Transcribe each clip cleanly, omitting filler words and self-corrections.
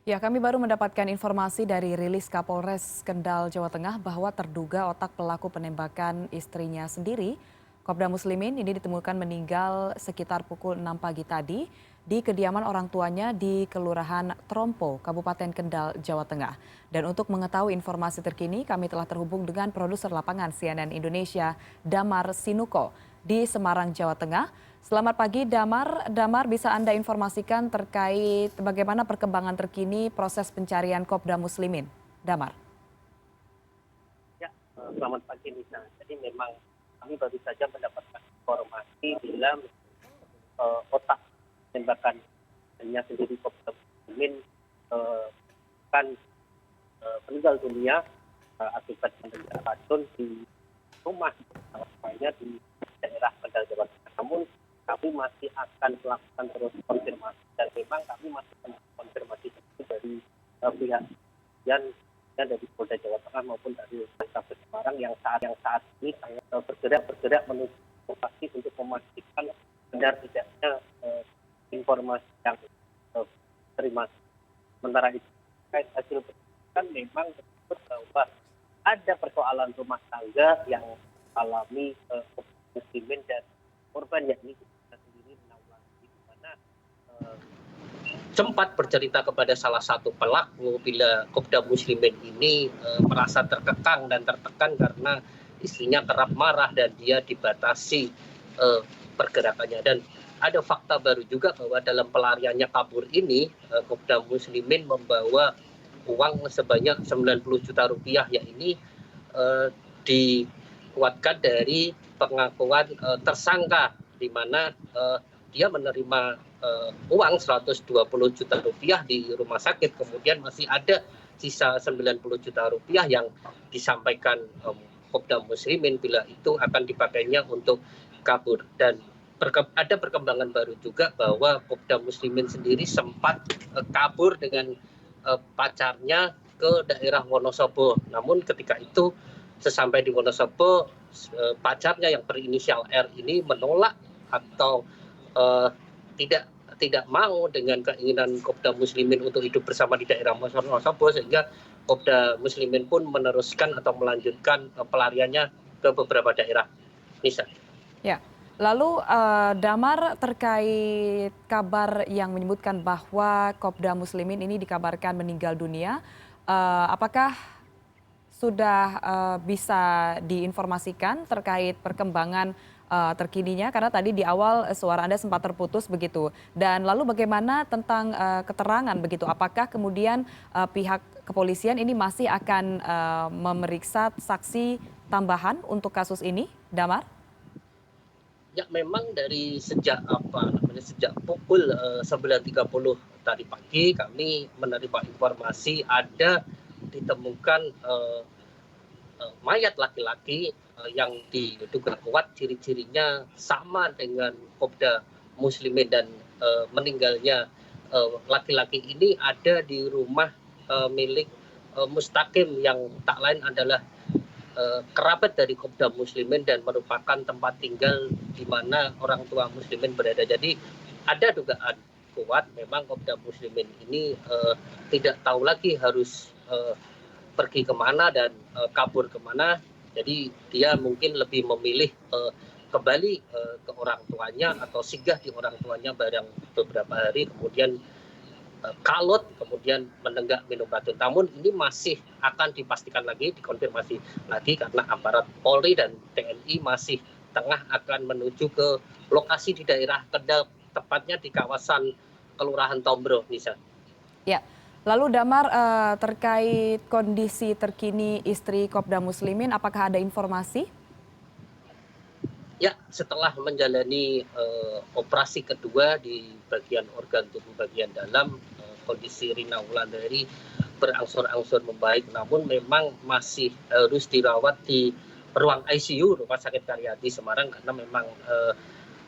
Ya, kami baru mendapatkan informasi dari rilis Kapolres Kendal, Jawa Tengah bahwa terduga otak pelaku penembakan istrinya sendiri, Kopda Muslimin, ini ditemukan meninggal sekitar pukul 6 pagi tadi di kediaman orang tuanya di Kelurahan Trompo, Kabupaten Kendal, Jawa Tengah. Dan untuk mengetahui informasi terkini, kami telah terhubung dengan produser lapangan CNN Indonesia, Damar Sinuko, di Semarang, Jawa Tengah. Selamat pagi Damar. Damar, bisa Anda informasikan terkait bagaimana perkembangan terkini proses pencarian Kopda Muslimin? Damar. Ya, selamat pagi Nisa. Jadi memang kami baru saja mendapatkan informasi bila otak tembakannya sendiri Kopda Muslimin kan meninggal dunia akibat menderita racun di rumah, namanya di daerah Kendal, Jawa Tengah. Namun kami masih akan melakukan terus konfirmasi dan memang kami masih konfirmasi dari pihak yang dari Polda Jawa Tengah maupun dari Polrestabes Semarang yang saat ini sangat bergerak menuju lokasi untuk memastikan benar tidaknya informasi yang terima. Sementara itu terkait hasil penyelidikan memang tersebut bahwa ada persoalan rumah tangga yang alami muslimin dan korban, yakni kita sendiri menanggulangi di mana sempat bercerita kepada salah satu pelaku bila Kopda Muslimin ini merasa terkekang dan tertekan karena istrinya kerap marah dan dia dibatasi pergerakannya. Dan ada fakta baru juga bahwa dalam pelariannya kabur ini Kopda Muslimin membawa uang sebanyak 90 juta rupiah, yakni dikuatkan dari pengakuan tersangka di mana dia menerima uang 120 juta rupiah di rumah sakit, kemudian masih ada sisa 90 juta rupiah yang disampaikan Kopda Muslimin bila itu akan dipakainya untuk kabur. Dan ada perkembangan baru juga bahwa Kopda Muslimin sendiri sempat kabur dengan pacarnya ke daerah Wonosobo. Namun ketika itu sesampai di Wonosobo, pacarnya yang berinisial R ini menolak atau tidak mau dengan keinginan Kopda Muslimin untuk hidup bersama di daerah Wonosobo, sehingga Kopda Muslimin pun meneruskan atau melanjutkan pelariannya ke beberapa daerah. Nisa. Ya, lalu Damar, terkait kabar yang menyebutkan bahwa Kopda Muslimin ini dikabarkan meninggal dunia, apakah sudah bisa diinformasikan terkait perkembangan terkininya? Karena tadi di awal suara Anda sempat terputus begitu. Dan lalu bagaimana tentang keterangan begitu? Apakah kemudian pihak kepolisian ini masih akan memeriksa saksi tambahan untuk kasus ini, Damar? Ya, memang dari sejak pukul 9.30 tadi pagi kami menerima informasi ada ditemukan mayat laki-laki yang diduga kuat ciri-cirinya sama dengan Kopda Muslimin, dan meninggalnya laki-laki ini ada di rumah milik Mustaqim yang tak lain adalah kerabat dari Kopda Muslimin dan merupakan tempat tinggal di mana orang tua Muslimin berada. Jadi ada dugaan kuat memang Kopda Muslimin ini tidak tahu lagi harus pergi kemana dan kabur kemana. Jadi dia mungkin lebih memilih kembali ke orang tuanya atau singgah di orang tuanya barang beberapa hari, kemudian kalut, kemudian menenggak minum racun. Namun ini masih akan dipastikan lagi, dikonfirmasi lagi karena aparat Polri dan TNI masih tengah akan menuju ke lokasi di daerah Kendal, tepatnya di kawasan Kelurahan Tombro, Nisa. Ya, lalu Damar, terkait kondisi terkini istri Kopda Muslimin, apakah ada informasi? Ya, setelah menjalani operasi kedua di bagian organ tubuh bagian dalam, kondisi Rina Wulandari berangsur-angsur membaik, namun memang masih harus dirawat di ruang ICU Rumah Sakit Karyadi Semarang karena memang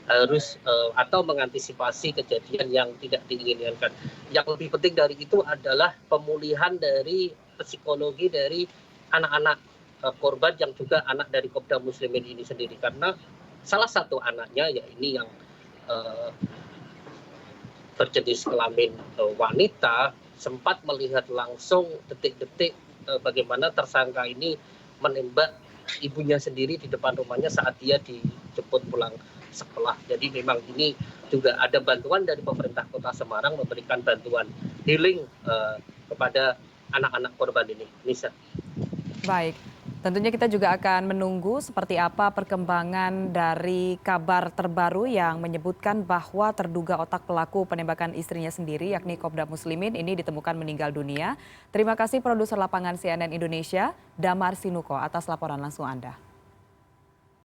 harus atau mengantisipasi kejadian yang tidak diinginkan. Yang lebih penting dari itu adalah pemulihan dari psikologi dari anak-anak korban yang juga anak dari Kopda Muslimin ini sendiri, karena salah satu anaknya, ya ini yang berjenis kelamin wanita, sempat melihat langsung detik-detik bagaimana tersangka ini menembak ibunya sendiri di depan rumahnya saat dia dijemput pulang sekolah. Jadi memang ini juga ada bantuan dari pemerintah Kota Semarang memberikan bantuan healing kepada anak-anak korban ini. Nisa. Baik, tentunya kita juga akan menunggu seperti apa perkembangan dari kabar terbaru yang menyebutkan bahwa terduga otak pelaku penembakan istrinya sendiri yakni Kopda Muslimin ini ditemukan meninggal dunia. Terima kasih produser lapangan CNN Indonesia, Damar Sinuko atas laporan langsung Anda.